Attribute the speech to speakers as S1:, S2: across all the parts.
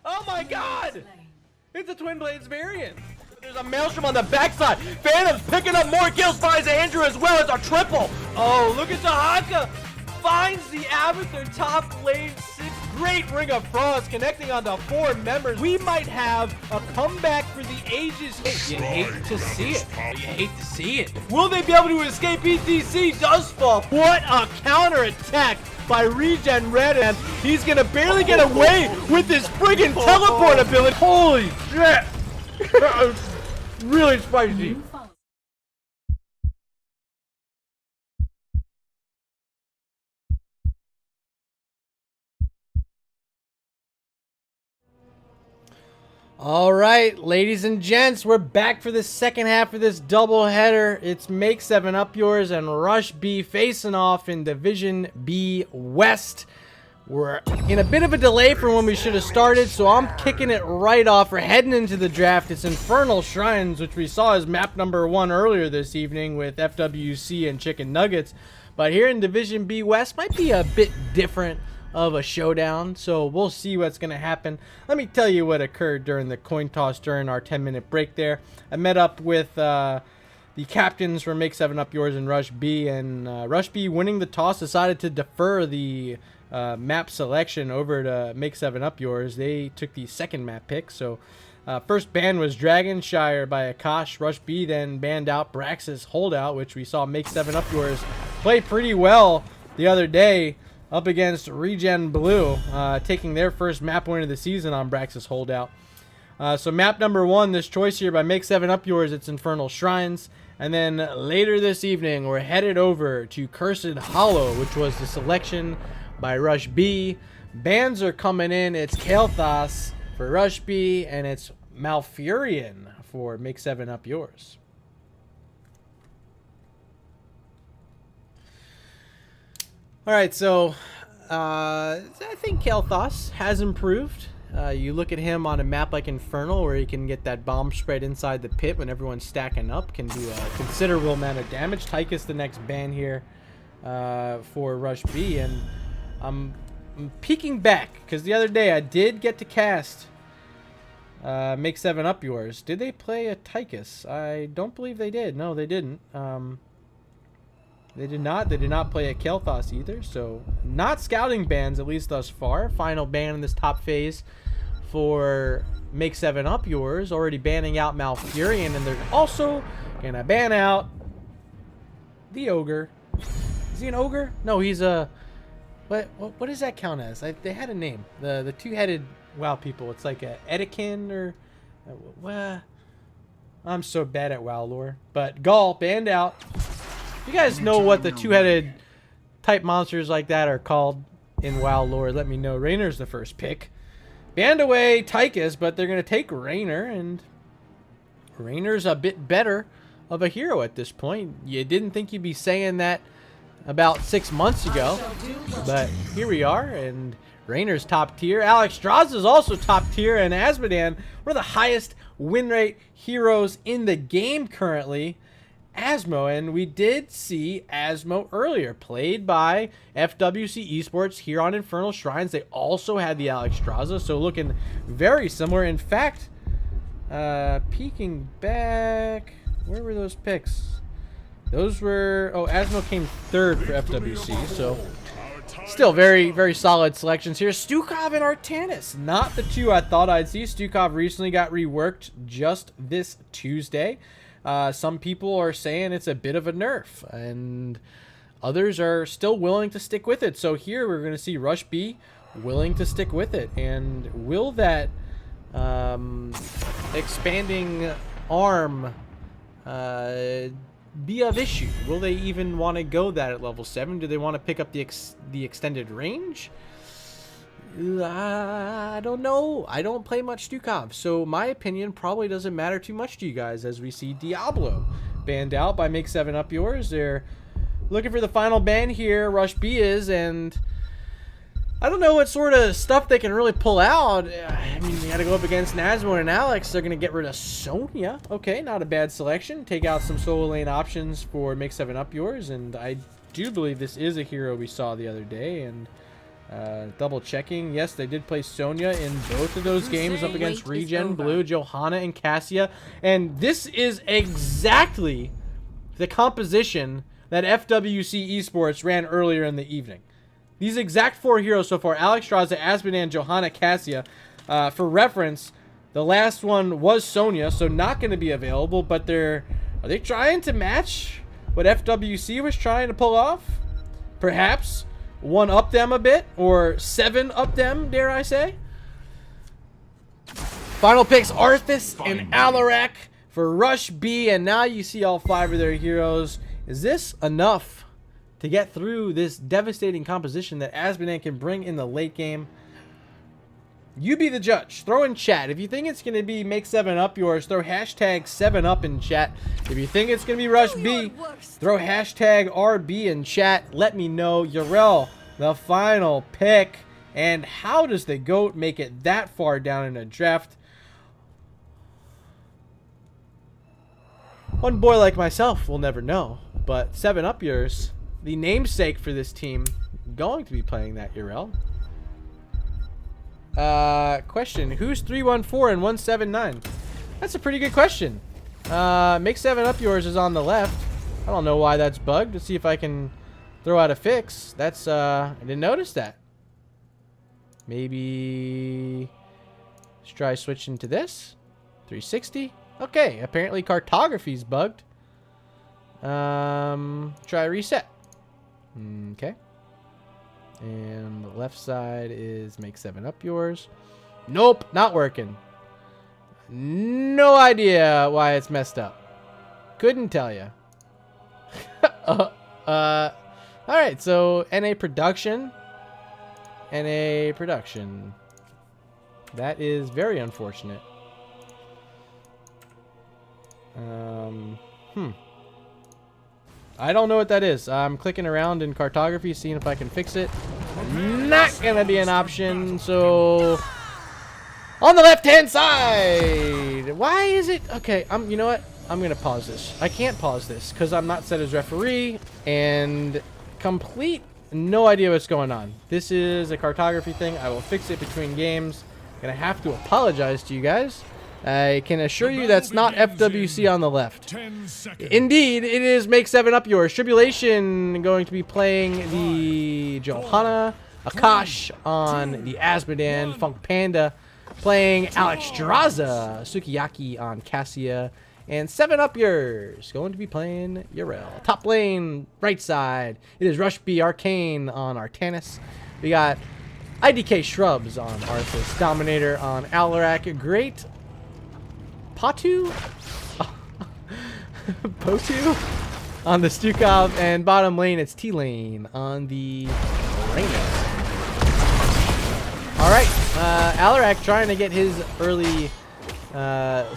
S1: Oh my god! It's a Twin Blades variant. There's a Maelstrom on the backside. Phantom's picking up more kills, finds Andrew as well as a triple. Oh, look at Tahaka. Finds the Abathur top lane 6. Great Ring of Frost connecting onto 4 members. We might have a comeback for the ages. You hate to see it. You hate to see it. Will they be able to escape? ETC does fall. What a counter attack by Regen Red, and he's gonna barely get away with his friggin' teleport ability. Holy shit! That was really spicy. All right, ladies and gents, we're back for the second half of this doubleheader. It's Make 7 Up Yours and Rush B facing off in Division B West. We're in a bit of a delay from when we should have started, so I'm kicking it right off. We're heading into the draft. It's Infernal Shrines, which we saw as map number 1 earlier this evening with FWC and Chicken Nuggets. But here in Division B West might be a bit different of a showdown, so we'll see what's going to happen. Let me tell you what occurred during the coin toss during our 10-minute break there. I met up with the captains for Make 7 Up Yours and Rush B, and Rush B, winning the toss, decided to defer the map selection over to Make 7 Up Yours. They took the second map pick, so first ban was Dragonshire by Akash. Rush B then banned out Brax's Holdout, which we saw Make 7 Up Yours play pretty well the other day up against Regen Blue, taking their first map win of the season on Brax's Holdout. So map number 1, this choice here by Make 7 Up Yours, it's Infernal Shrines. And then later this evening, we're headed over to Cursed Hollow, which was the selection by Rush B. Bans are coming in. It's Kael'thas for Rush B, and it's Malfurion for Make 7 Up Yours. All right, so I think Kael'thas has improved. You look at him on a map like Infernal, where he can get that bomb spread inside the pit when everyone's stacking up, can do a considerable amount of damage. Tychus the next ban here for Rush B, and I'm peeking back because the other day I did get to cast Make 7 Up Yours. Did they play a Tychus? I don't believe they did. No, they didn't. They did not. They did not play a Kael'thas either. So not scouting bans, at least thus far. Final ban in this top phase for Make 7 Up Yours. Already banning out Malfurion, and they're also gonna ban out the Ogre. Is he an Ogre? No, he's a... What does that count as? They had a name. The two-headed WoW people. It's like a Edekin or... I'm so bad at WoW lore. But Gaul banned out. You guys know what the two-headed type monsters like that are called in WoW lore? Let me know. Raynor's the first pick. Banned away Tychus, but they're going to take Raynor, and Raynor's a bit better of a hero at this point. You didn't think you'd be saying that about 6 months ago, but here we are, and Raynor's top tier. Alexstrasza is also top tier, and Azmodan, one of the highest win rate heroes in the game currently. Asmo, and we did see Asmo earlier, played by FWC Esports here on Infernal Shrines. They also had the Alexstrasza, so looking very similar. In fact, peeking back, where were those picks? Those were, oh, Asmo came third for FWC, so still very, very solid selections here. Stukov and Artanis, not the two I thought I'd see. Stukov recently got reworked just this Tuesday. Some people are saying it's a bit of a nerf, and others are still willing to stick with it. So here we're going to see Rush B willing to stick with it. And will that expanding arm be of issue? Will they even want to go that at level 7? Do they want to pick up the extended range? I don't know. I don't play much Stukov, so my opinion probably doesn't matter too much to you guys, as we see Diablo banned out by Make 7 Up Yours. They're looking for the final ban here, Rush B is, and I don't know what sort of stuff they can really pull out. I mean, you got to go up against Nazmo and Alex. They're going to get rid of Sonya. Okay, not a bad selection. Take out some solo lane options for Make 7 Up Yours, and I do believe this is a hero we saw the other day, and Double checking. Yes, they did play Sonya in both of those games up against Regen, Blue, Johanna, and Cassia. And this is exactly the composition that FWC Esports ran earlier in the evening. These exact 4 heroes so far: Alex, Straza, Asmodan, Johanna, Cassia. For reference, the last one was Sonya, so not going to be available, but are they trying to match what FWC was trying to pull off? Perhaps 1-up them a bit, or 7-up them, dare I say? Final picks, Arthas and Alarak for Rush B, and now you see all 5 of their heroes. Is this enough to get through this devastating composition that Asmodan can bring in the late game? You be the judge. Throw in chat. If you think it's going to be make 7-up yours, throw hashtag 7-up in chat. If you think it's going to be Rush B, throw hashtag RB in chat. Let me know. Yrel, the final pick. And how does the GOAT make it that far down in a draft? One boy like myself will never know. But 7-up yours, the namesake for this team, going to be playing that, Yrel. Question, who's 314 and 179? That's a pretty good question. Make 7-up yours is on the left. I don't know why that's bugged. Let's see if I can throw out a fix. That's I didn't notice that. Maybe let's try switching to this 360. Okay, apparently cartography's bugged. Try reset. Okay. And the left side is make 7-up yours. Nope, not working. No idea why it's messed up. Couldn't tell you. Alright, so NA production. NA production. That is very unfortunate. I don't know what that is. I'm clicking around in cartography, seeing if I can fix it. Not gonna be an option, so on the left-hand side. Why is it? Okay, you know what? I'm gonna pause this. I can't pause this because I'm not set as referee and no idea what's going on. This is a cartography thing. I will fix it between games. Gonna have to apologize to you guys. I can assure you that's not FWC on the left. Indeed, it is make 7-up yours. Tribulation going to be playing the Johanna. Akash on the Asmodan. Funk Panda playing Alex Straza. Sukiyaki on Cassia. And 7-up yours going to be playing Yrel. Top lane, right side. It is Rush B Arcane on Artanis. We got IDK Shrubs on Arthas. Dominator on Alarak. Great Patu? Potu on the Stukov, and bottom lane it's T-Lane on the Rainer. Alright, Alarak trying to get his early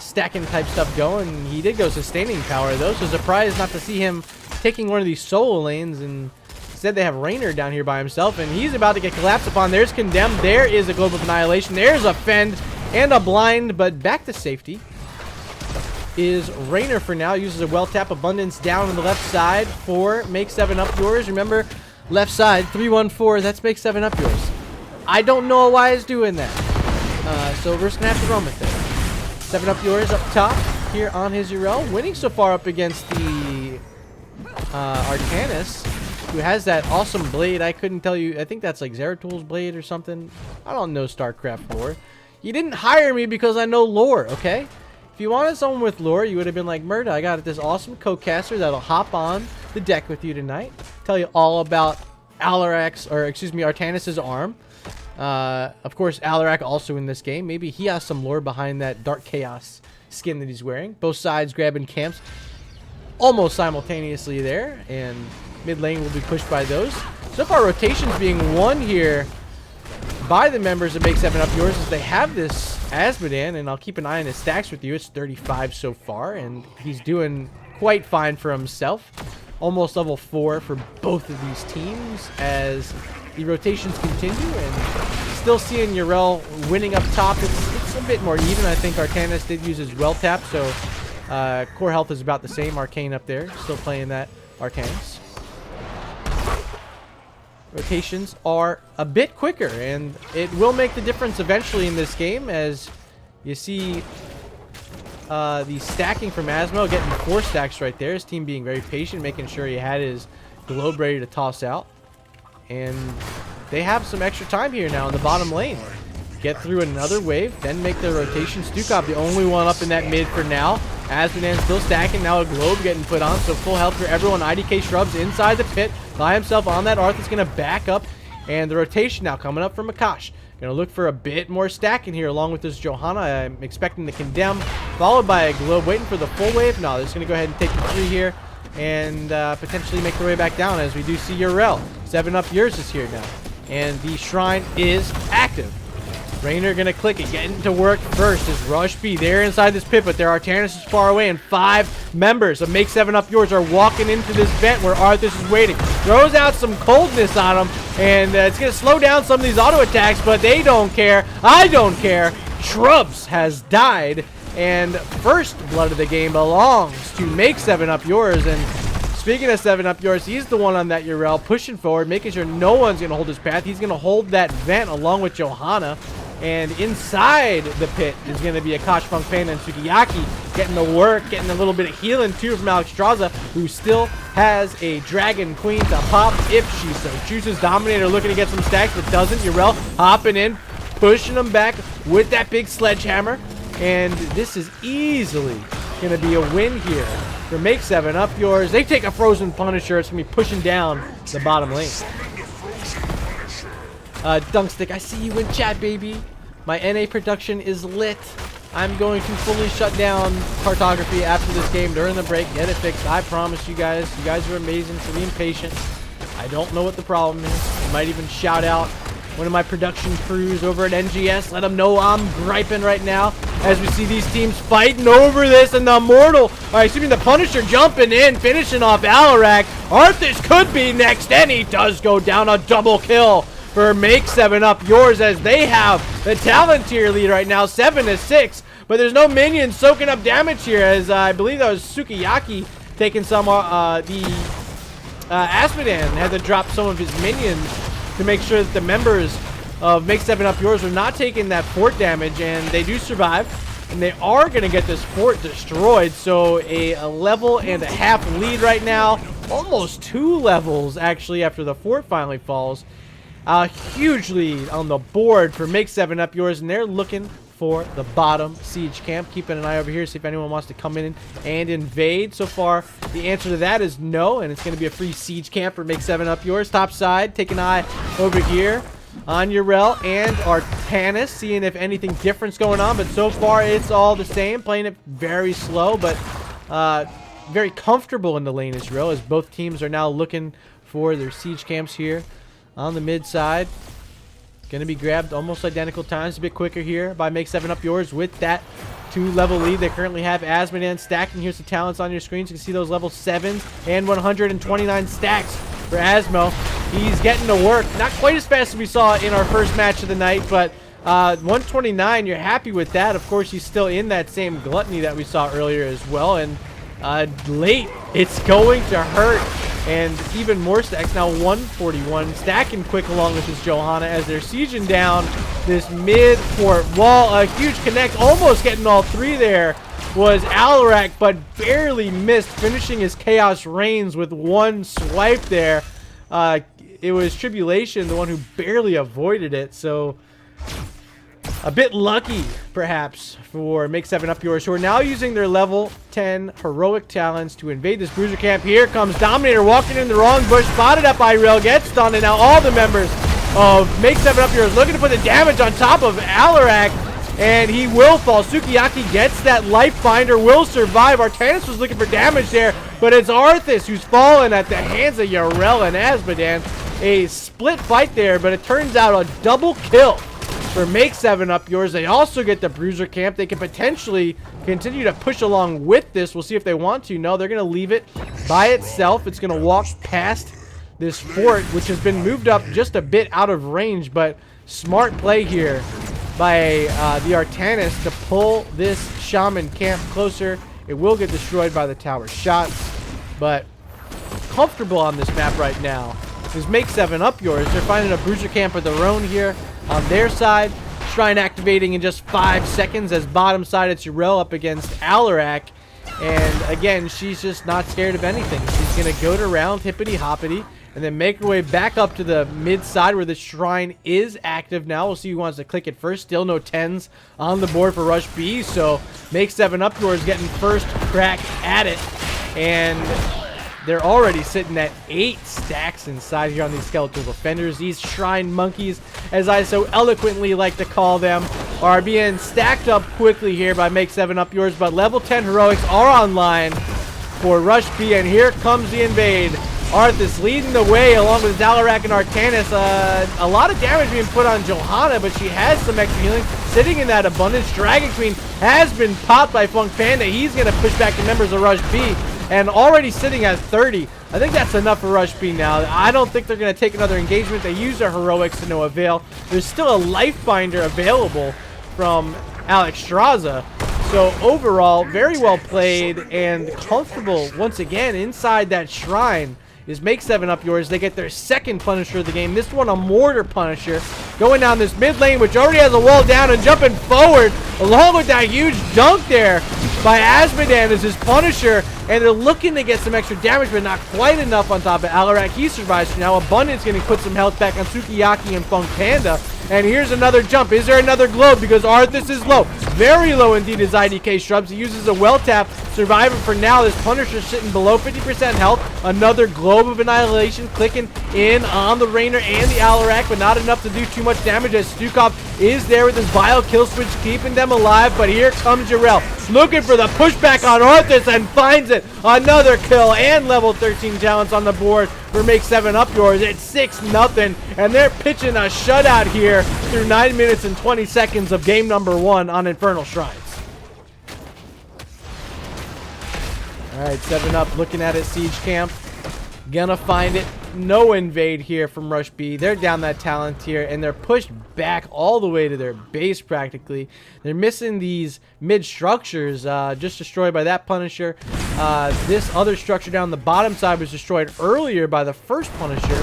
S1: stacking type stuff going. He did go sustaining power though, so surprised not to see him taking one of these solo lanes, and instead they have Rainer down here by himself, and he's about to get collapsed upon. There's Condemned, there is a Global Annihilation, there's a Fend and a Blind, but back to safety is Rainer for now. Uses a well tap abundance down on the left side for make 7-up yours. Remember, left side 314. That's make 7-up yours. I don't know why it's doing that. So we're just gonna have to run with it. 7-up yours up top here on his Yrel, winning so far up against the Artanis, who has that awesome blade. I couldn't tell you. I think that's like Zeratul blade or something. I don't know StarCraft lore. You didn't hire me because I know lore, okay? If you wanted someone with lore, you would have been like, Murda, I got this awesome co-caster that'll hop on the deck with you tonight. Tell you all about Artanis' arm. Of course, Alarak also in this game. Maybe he has some lore behind that Dark Chaos skin that he's wearing. Both sides grabbing camps almost simultaneously there. And mid lane will be pushed by those. So far, rotations being won here by the members of Make 7-Up Yours, as they have this Asmodan, and I'll keep an eye on his stacks with you. It's 35 so far, and he's doing quite fine for himself. Almost level 4 for both of these teams as the rotations continue, and still seeing Yrel winning up top. It's a bit more even. I think Artanis did use his well tap, so core health is about the same. Arcane up there, still playing that Artanis. rotations are a bit quicker, and it will make the difference eventually in this game, as you see the stacking from Asmo getting 4 stacks right there. His team being very patient, making sure he had his globe ready to toss out. And they have some extra time here now in the bottom lane. Get through another wave, then make the rotation. Stukov, the only one up in that mid for now. Asmodan still stacking, now a globe getting put on, so full health for everyone. IDK Shrubs inside the pit by himself on that Arth is going to back up. And the rotation now coming up from Akash. Going to look for a bit more stacking here along with this Johanna. I'm expecting the Condemn, followed by a globe, waiting for the full wave. No, they're just going to go ahead and take the 3 here and potentially make their way back down, as we do see Urel. 7-Up Yours is here now. And the Shrine is active. Raynor gonna click it, getting to work first is Rush B. They're inside this pit, but their Artanis is far away, and 5 members of Make 7-Up Yours are walking into this vent where Arthas is waiting. Throws out some coldness on them, and it's gonna slow down some of these auto attacks, but they don't care. I don't care. Shrubs has died, and first blood of the game belongs to Make 7-Up Yours. And speaking of 7-Up Yours, he's the one on that Urel pushing forward, making sure no one's gonna hold his path. He's gonna hold that vent along with Johanna. And inside the pit is going to be Akash Funk Panda and Sukiyaki getting the work, getting a little bit of healing too from Alexstrasza, who still has a Dragon Queen to pop if she so chooses. Dominator looking to get some stacks, but doesn't. Urel hopping in, pushing them back with that big sledgehammer. And this is easily going to be a win here for Make 7-Up Yours. They take a Frozen Punisher. It's going to be pushing down the bottom lane. Dunkstick, I see you in chat, baby. My NA production is lit. I'm going to fully shut down cartography after this game during the break. Get it fixed. I promise you guys. You guys are amazing for being patient. I don't know what the problem is. I might even shout out one of my production crews over at NGS. Let them know I'm griping right now as we see these teams fighting over this. And the Immortal, the Punisher jumping in, finishing off Alarak. Arthas could be next, and he does go down. A double kill for Make 7-Up Yours, as they have the talent tier lead right now, 7-6. But there's no minions soaking up damage here, as I believe that was Sukiyaki taking some. The Asmodan had to drop some of his minions to make sure that the members of Make 7-Up Yours were not taking that fort damage, and they do survive. And they are going to get this fort destroyed, so a level and a half lead right now. Almost 2 levels, actually, after the fort finally falls. A huge lead on the board for Make 7-Up Yours, and they're looking for the bottom siege camp. Keeping an eye over here, see if anyone wants to come in and invade. So far, the answer to that is no, and it's going to be a free siege camp for Make 7-Up Yours. Top side, take an eye over here on Urel and Artanis, seeing if anything different's going on, but so far it's all the same. Playing it very slow, but very comfortable in the lane is Urel, as both teams are now looking for their siege camps here. On the mid side, going to be grabbed almost identical times, a bit quicker here by Make 7-Up Yours with that 2-level lead. They currently have Asmodan stacking. Here's the talents on your screens. You can see those level 7s and 129 stacks for Asmo. He's getting to work. Not quite as fast as we saw in our first match of the night, but 129, you're happy with that. Of course, he's still in that same gluttony that we saw earlier as well. And late, it's going to hurt. And even more stacks now, 141. Stacking quick along with this Johanna as they're sieging down this mid-fort wall. A huge connect, almost getting all 3 there was Alarak, but barely missed, finishing his Chaos Reigns with 1 swipe there. It was Tribulation, the one who barely avoided it, so a bit lucky, perhaps, for Make 7-Up Yours, who are now using their level 10 heroic talents to invade this bruiser camp. Here comes Dominator walking in the wrong bush, spotted up by Urel, gets stunned, and now all the members of Make 7-Up Yours looking to put the damage on top of Alarak, and he will fall. Sukiyaki gets that life binder, will survive. Artanis was looking for damage there, but it's Arthas who's fallen at the hands of Urel and Asmodan. A split fight there, but it turns out a double kill for Make 7-Up Yours. They also get the bruiser camp. They can potentially continue to push along with this. We'll see if they want to. No, they're going to leave it by itself. It's going to walk past this fort, which has been moved up just a bit out of range, but smart play here by the Artanis to pull this Shaman camp closer. It will get destroyed by the tower shots, but comfortable on this map right now is make 7 up yours. They're finding a bruiser camp of their own here on their side. Shrine activating in just 5 seconds as bottom side it's Urel up against Alarak. And again, she's just not scared of anything. She's going to go to round hippity hoppity and then make her way back up to the mid side where the shrine is active now. We'll see who wants to click it first. Still no 10s on the board for Rush B, so make 7 up yours getting first crack at it. And they're already sitting at 8 stacks inside here on these skeletal defenders. These shrine monkeys, as I so eloquently like to call them, are being stacked up quickly here by make 7 up yours. But level 10 heroics are online for Rush B, and here comes the invade. Arthas leading the way along with Dalarak and Arcanus. A lot of damage being put on Johanna, but she has some extra healing sitting in that abundance. Dragon Queen has been popped by Funk Panda. He's going to push back the members of Rush B, and already sitting at 30. I think that's enough for Rush B now. I don't think they're going to take another engagement. They use their heroics to no avail. There's still a life finder available from Alex Straza. So overall, very well played and comfortable once again inside that shrine. Is make 7 up yours. They get their second Punisher of the game. This one a Mortar Punisher. Going down this mid lane, which already has a wall down, and jumping forward along with that huge dunk there by Asmodan as his Punisher. And they're looking to get some extra damage, but not quite enough on top of Alarak. He survives for now. Abundance going to put some health back on Sukiyaki and Funk Panda. And here's another jump. Is there another globe? Because Arthas is low. Very low indeed as IDK Shrubs. He uses a well tap. Surviving for now. This Punisher sitting below 50% health. Another Globe of Annihilation clicking in on the Rainer and the Alarak, but not enough to do too much damage as Stukov is there with his Vile Kill Switch keeping them alive. But here comes Urel looking for the pushback on Arthas and finds it. Another kill and level 13 talents on the board for make 7 up yours. It's 6-0, and they're pitching a shutout here through 9 minutes and 20 seconds of game number 1 on Infernal Shrines. Alright, 7 up looking at it, Siege Camp. Gonna find it. No invade here from Rush B. They're down that talent here, and they're pushed back all the way to their base practically. They're missing these mid structures, just destroyed by that Punisher. This other structure down the bottom side was destroyed earlier by the first Punisher.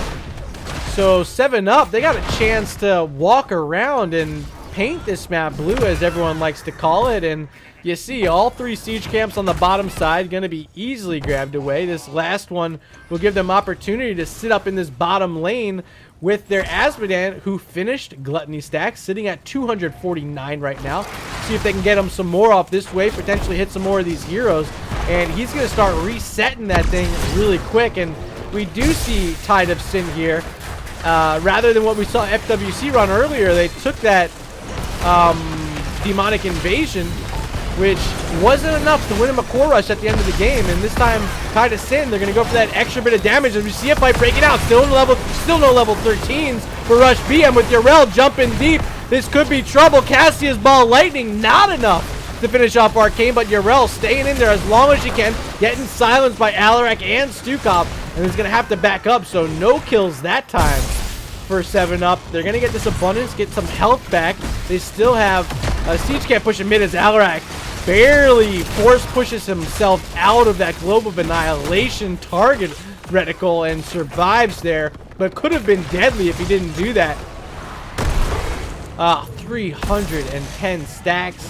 S1: So 7 up, they got a chance to walk around and paint this map blue, as everyone likes to call it. And you see all 3 siege camps on the bottom side going to be easily grabbed away. This last one will give them opportunity to sit up in this bottom lane with their Asmodan, who finished Gluttony Stacks, sitting at 249 right now. See if they can get him some more off this way, potentially hit some more of these heroes. And he's going to start resetting that thing really quick. And we do see Tide of Sin here. Rather than what we saw FWC run earlier, they took that Demonic Invasion, which wasn't enough to win him a core rush at the end of the game. And this time, Tide of Sin, they're going to go for that extra bit of damage. As we see a fight breaking out, still no level 13s for Rush B. And with Urel jumping deep, this could be trouble. Cassia's Ball Lightning, not enough to finish off Arcane, but Urel staying in there as long as she can, getting silenced by Alarak and Stukov, and is going to have to back up, so no kills that time for 7 up. They're going to get this abundance, get some health back. They still have a Siege Camp pushing mid as Alarak barely force pushes himself out of that Globe of Annihilation target reticle and survives there, but could have been deadly if he didn't do that. 310 stacks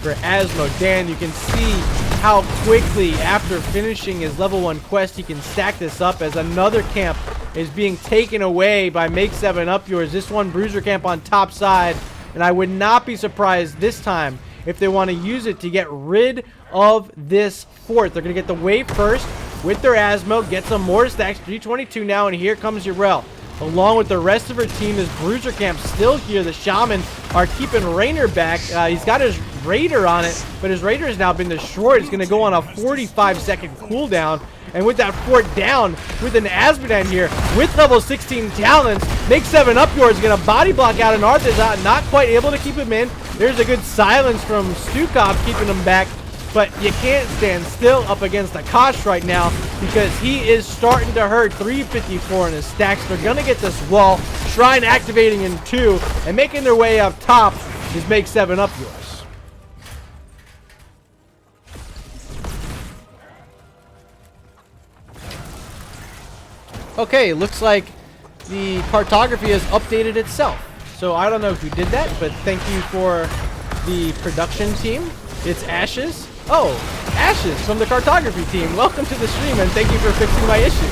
S1: for Asmodan. You can see how quickly after finishing his level 1 quest he can stack this up, as another camp is being taken away by make 7 up yours. This one Bruiser camp on top side, and I would not be surprised this time if they want to use it to get rid of this fort. They're going to get the wave first with their Asmo, get some more stacks. 322 now, and here comes Urel along with the rest of her team. This Bruiser camp still here. The Shaman are keeping Rainer back. He's got his Raider on it, but his Raider has now been destroyed. It's going to go on a 45-second cooldown. And with that fort down, with an Asmodan here, with level 16 talents, make 7 up yours, going to body block out an Arthas out, not quite able to keep him in. There's a good silence from Stukov keeping him back, but you can't stand still up against Akash right now because he is starting to hurt. 354 in his stacks. They're going to get this wall. Shrine activating in 2 and making their way up top is make 7 up yours. Okay, looks like the cartography has updated itself. So I don't know who did that, but thank you for the production team. It's Ashes. Oh, Ashes from the cartography team. Welcome to the stream and thank you for fixing my issue.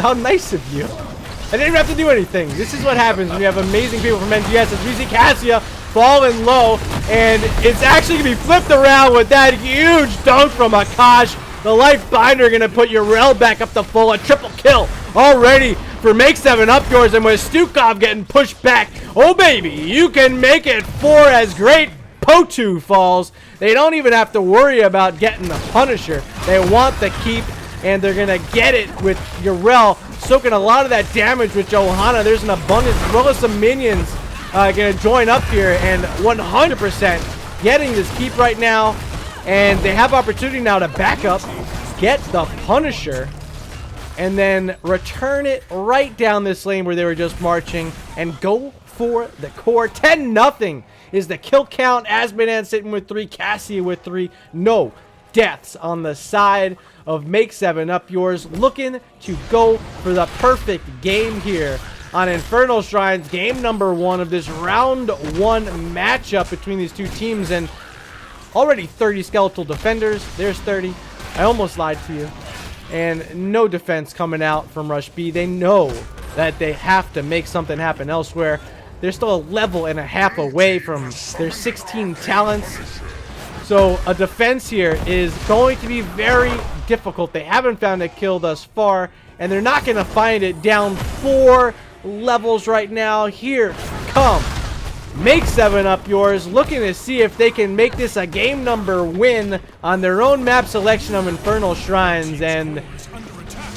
S1: How nice of you. I didn't even have to do anything. This is what happens when you have amazing people from NGS. As we see Cassia falling low, and it's actually going to be flipped around with that huge dunk from Akash. The Life Binder going to put Urel back up to full. A triple kill already for Make 7 Up Yours, and with Stukov getting pushed back. Oh, baby, you can make it 4 as Great Potu falls. They don't even have to worry about getting the Punisher. They want the keep, and they're going to get it with Urel soaking a lot of that damage with Johanna. There's an abundance, as well as some minions going to join up here, and 100% getting this keep right now. And they have opportunity now to back up, get the Punisher, and then return it right down this lane where they were just marching and go for the core. 10-0 is the kill count. Asmodan sitting with 3, Cassia with 3. No deaths on the side of Make 7 Up Yours, looking to go for the perfect game here on Infernal Shrines. Game number 1 of this round 1 matchup between these two teams, and already 30 skeletal defenders. There's 30. I almost lied to you. And no defense coming out from Rush B. They know that they have to make something happen elsewhere. They're still a level and a half away from their 16 talents. So a defense here is going to be very difficult. They haven't found a kill thus far, and they're not going to find it down 4 levels right now. Here come Make 7 Up Yours, looking to see if they can make this a game number win on their own map selection of Infernal Shrines. And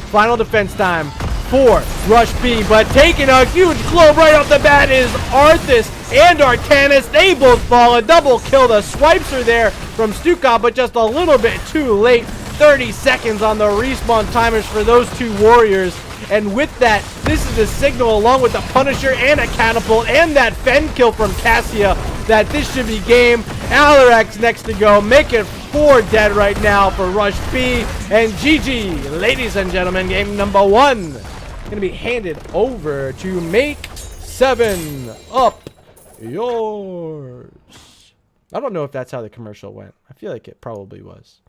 S1: final defense time for Rush B, but taking a huge blow right off the bat is Arthas and Artanis. They both fall. A double kill. The swipes are there from Stukov, but just a little bit too late. 30 seconds on the respawn timers for those two warriors. And with that, this is a signal along with the Punisher and a catapult and that Fen kill from Cassia that this should be game. Alarak's next to go. Make it 4 dead right now for Rush B. And GG, ladies and gentlemen, game number 1 going to be handed over to Make 7 Up Yours. I don't know if that's how the commercial went. I feel like it probably was.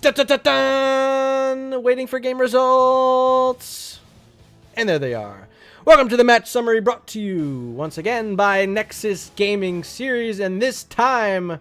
S1: Dun, dun, dun, dun. Waiting for game results. And there they are. Welcome to the match summary, brought to you once again by Nexus Gaming Series. And this time,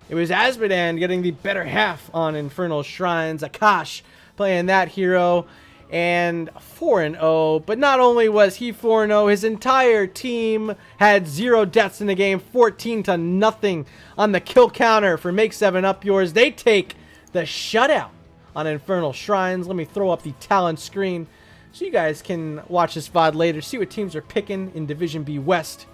S1: it was Asmodan getting the better half on Infernal Shrines. Akash playing that hero. And 4-0. But not only was he 4-0, his entire team had 0 deaths in the game. 14-0 on the kill counter for Make 7 Up Yours. They take the shutout on Infernal Shrines. Let me throw up the talent screen so you guys can watch this VOD later, see what teams are picking in Division B West.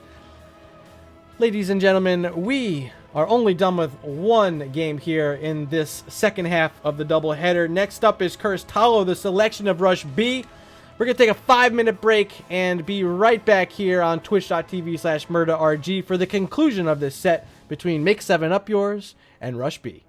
S1: Ladies and gentlemen, we are only done with 1 game here in this second half of the doubleheader. Next up is Cursed Hollow, the selection of Rush B. We're going to take a 5-minute break and be right back here on twitch.tv/MurdaRG for the conclusion of this set between Make 7 Up Yours and Rush B.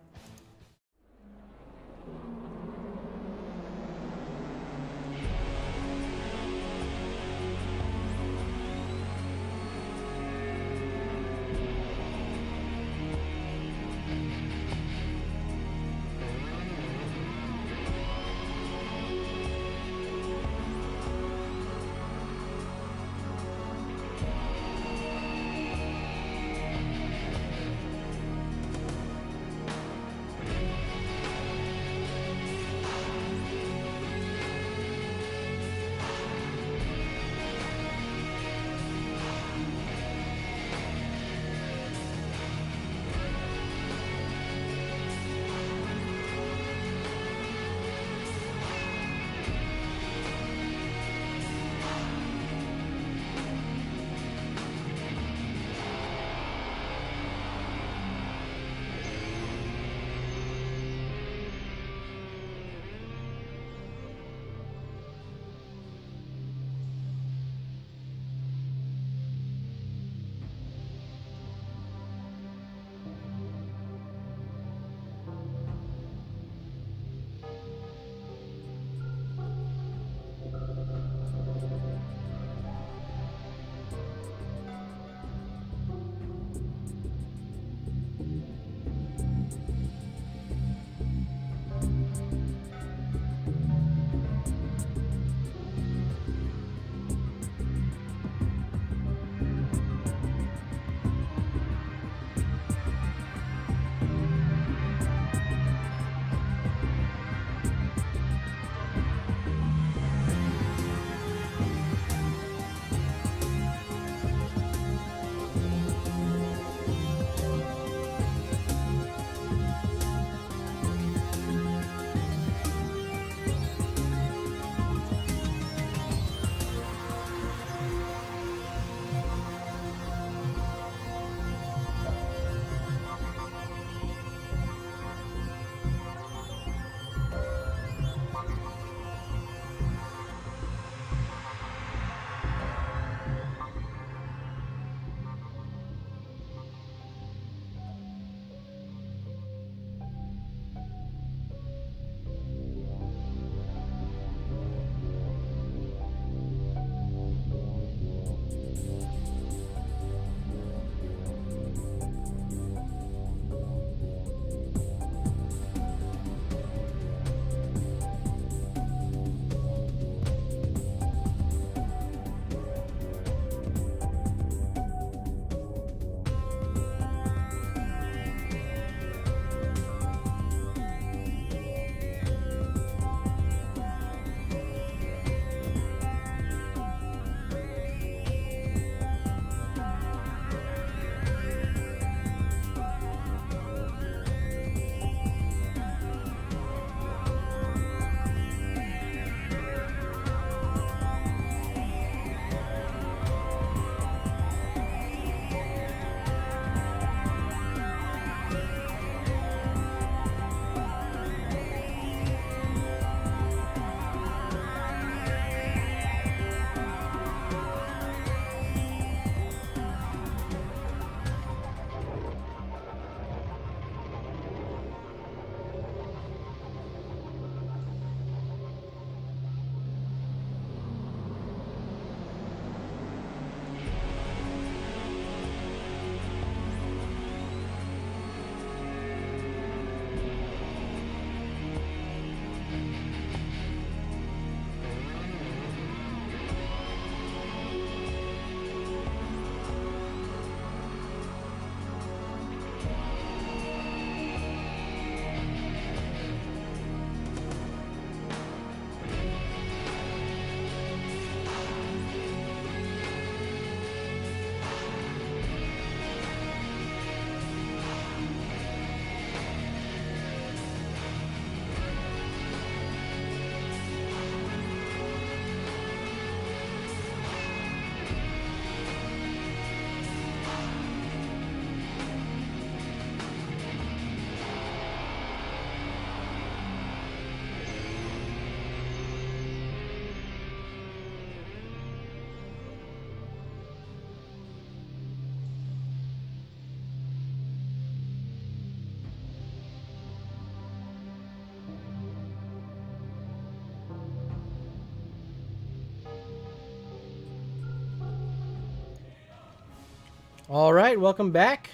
S1: All right, welcome back.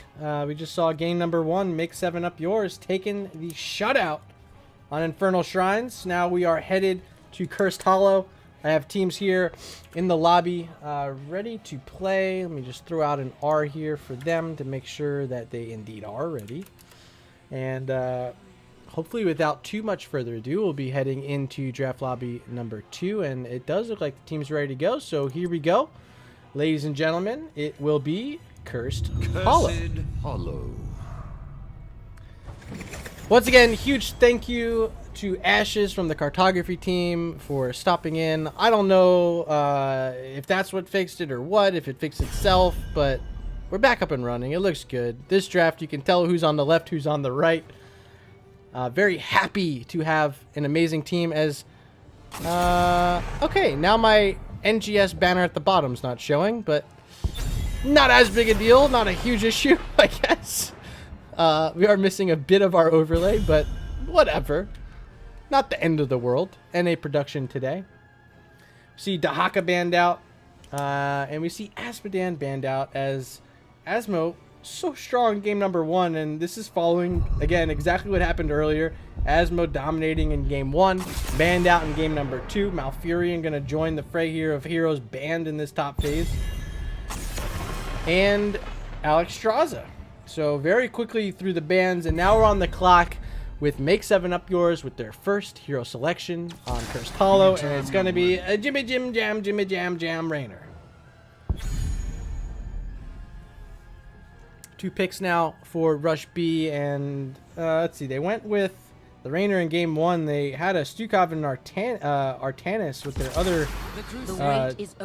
S1: We just saw game number 1, Make 7 Up Yours, taking the shutout on Infernal Shrines. Now we are headed to Cursed Hollow. I have teams here in the lobby ready to play. Let me just throw out an R here for them to make sure that they indeed are ready. And hopefully without too much further ado, we'll be heading into draft lobby number 2. And it does look like the team's ready to go. So here we go. Ladies and gentlemen, it will be Cursed Hollow. Once again, huge thank you to Ashes from the cartography team for stopping in. I don't know if that's what fixed it or what, if it fixed itself, but we're back up and running. It looks good. This draft, you can tell who's on the left, who's on the right. Very happy to have an amazing team as... okay, now my NGS banner at the bottom's not showing, but not as big a deal. Not a huge issue, I guess. We are missing a bit of our overlay, but whatever. Not the end of the world. NA production today. See Dahaka banned out. And we see Asmodan banned out as Asmo so strong in game number 1. And this is following, again, exactly what happened earlier. Asmo dominating in game 1. Banned out in game number 2. Malfurion going to join the fray here of heroes banned in this top phase. And Alex Straza. So very quickly through the bans, and now we're on the clock with Make 7 Up Yours with their first hero selection on Cursed Hollow, and it's going to be a Jimmy Jam Rainer. 2 picks now for Rush B, and let's see, they went with the Rainer in game 1. They had a Stukov and Artanis with their other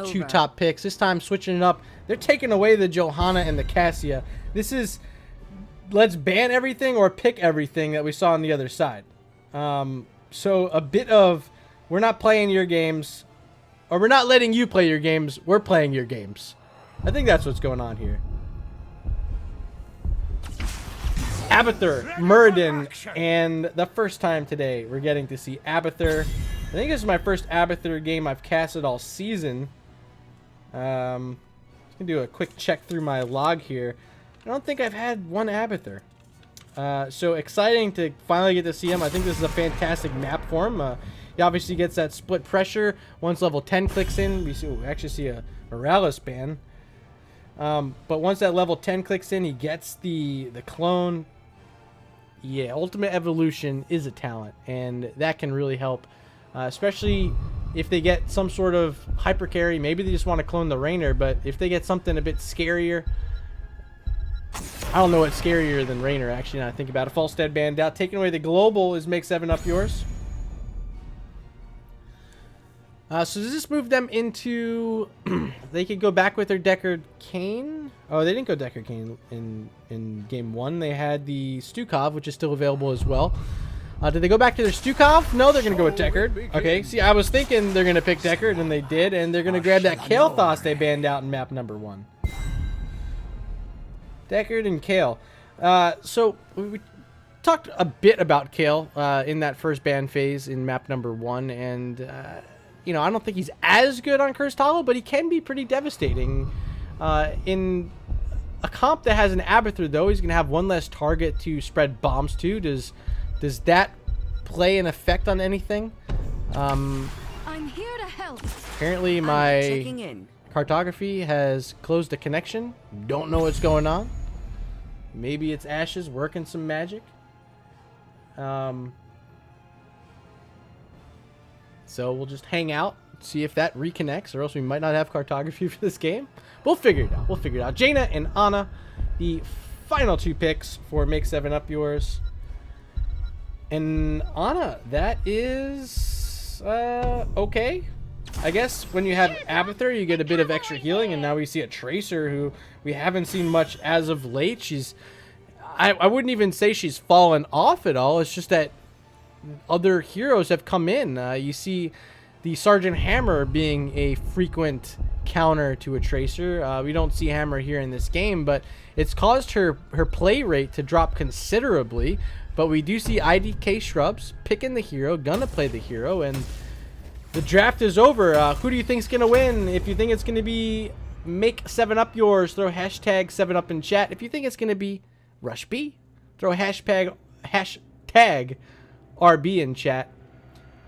S1: 2 top picks. This time switching it up. They're taking away the Johanna and the Cassia. This is let's ban everything or pick everything that we saw on the other side. So a bit of we're not playing your games, or we're not letting you play your games. We're playing your games. I think that's what's going on here. Abathur, Muradin, and the first time today we're getting to see Abathur. I think this is my first Abathur game I've casted all season. I'm going to do a quick check through my log here. I don't think I've had one Abathur. So exciting to finally get to see him. I think this is a fantastic map for him. He obviously gets that split pressure. Once level 10 clicks in, we actually see a Morales ban. But once that level 10 clicks in, he gets the clone. Yeah, Ultimate Evolution is a talent, and that can really help. Especially if they get some sort of hyper carry. Maybe they just want to clone the Rainer, but if they get something a bit scarier. I don't know what's scarier than Rainer, actually, now I think about it. Falstead banned out. Taking away the global is Make 7 Up Yours. So does this move them into... they could go back with their Deckard Cain? Oh, they didn't go Deckard Cain in game 1. They had the Stukov, which is still available as well. Did they go back to their Stukov? No, they're going to go with Deckard. Okay, see, I was thinking they're going to pick Deckard, and they did. And they're going to grab that Kael'thas they banned out in map number 1. Deckard and Kael. So we talked a bit about Kael in that first ban phase in map number 1. And... you know, I don't think he's as good on Cursed Hollow, but he can be pretty devastating. In a comp that has an Abathur, though, he's going to have one less target to spread bombs to. Does that play an effect on anything?
S2: I'm here to help.
S1: Apparently, my cartography has closed the connection. Don't know what's going on. Maybe it's Ashes working some magic. So we'll just hang out, see if that reconnects, or else we might not have cartography for this game. We'll figure it out. We'll figure it out. Jaina and Ana, the final 2 picks for Make 7 Up Yours. And Ana, that is okay. I guess when you have Abathur, you get a bit of extra healing, and now we see a Tracer who we haven't seen much as of late. She's, I wouldn't even say she's fallen off at all. It's just that other heroes have come in. You see the Sergeant Hammer being a frequent counter to a Tracer. We don't see Hammer here in this game, but it's caused her play rate to drop considerably. But we do see IDK Shrubs picking the hero, gonna play the hero, and the draft is over. Who do you think's gonna win? If you think it's gonna be make 7 up yours. Throw hashtag 7 up in chat. If you think it's going to be Rush B, throw hashtag RB in chat.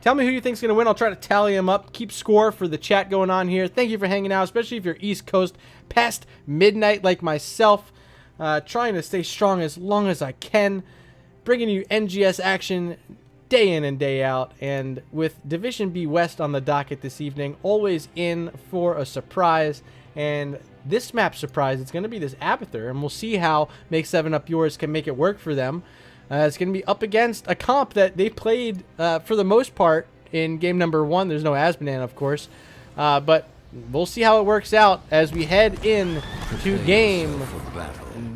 S1: Tell me who you think's going to win. I'll try to tally them up. Keep score for the chat going on here. Thank you for hanging out, especially if you're East Coast past midnight like myself. Trying to stay strong as long as I can. Bringing you NGS action day in and day out. And with Division B West on the docket this evening, always in for a surprise. And this map surprise, it's going to be this Abathur. And we'll see how Make 7 Up Yours can make it work for them. It's going to be up against a comp that they played for the most part in game number 1. There's no Asmodan, of course. But we'll see how it works out as we head in to game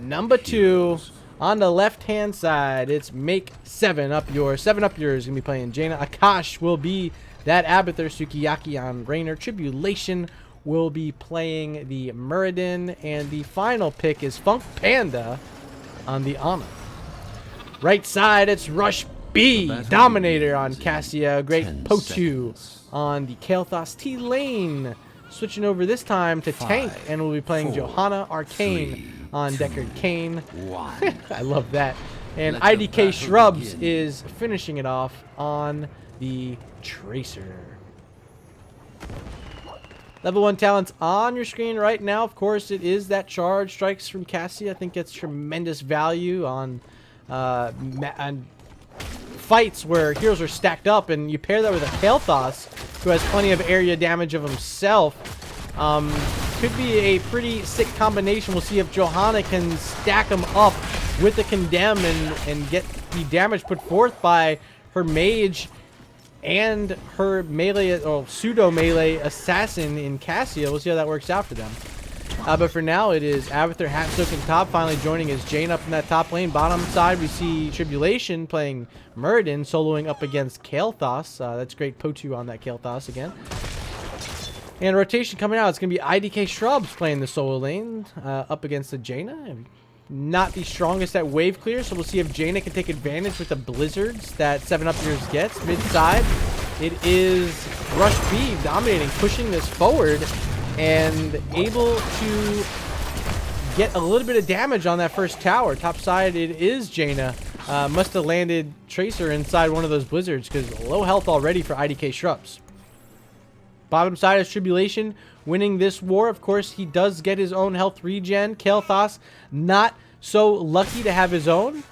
S1: number 2. On the left-hand side, it's Make 7 Up Yours. 7 Up Yours is going to be playing Jaina. Akash will be that Abathur. Sukiyaki on Rainer. Tribulation will be playing the Muradin. And the final pick is Funk Panda on the Ana. Right side, it's Rush B. Dominator on Cassia. Great Potu on the Kael'thas. T-Lane switching over this time to Tank. And we'll be playing Johanna Arcane on Deckard Cain. I love that. And IDK Shrubs is finishing it off on the Tracer. Level 1 talents on your screen right now. Of course, it is that Charge Strikes from Cassia. I think it's tremendous value on fights where heroes are stacked up, and you pair that with a Kael'thas who has plenty of area damage of himself. Could be a pretty sick combination. We'll see if Johanna can stack them up with the Condemn and get the damage put forth by her mage and her melee or pseudo melee assassin in Cassia. We'll see how that works out for them. But for now, it is Abathur, Hatsook, and top finally joining as Jane up in that top lane. Bottom side, we see Tribulation playing Muradin, soloing up against Kael'thas. That's great Potu on that Kael'thas again. And rotation coming out, it's going to be IDK Shrubs playing the solo lane up against the Jaina. Not the strongest at wave clear, so we'll see if Jaina can take advantage with the blizzards that 7 Up Yours gets. Mid side, it is Rush B dominating, pushing this forward, and able to get a little bit of damage on that first tower. Top side, it is Jaina. Must have landed Tracer inside one of those blizzards because low health already for IDK Shrubs. Bottom side is Tribulation winning this war. Of course, he does get his own health regen. Kael'thas not so lucky to have his own.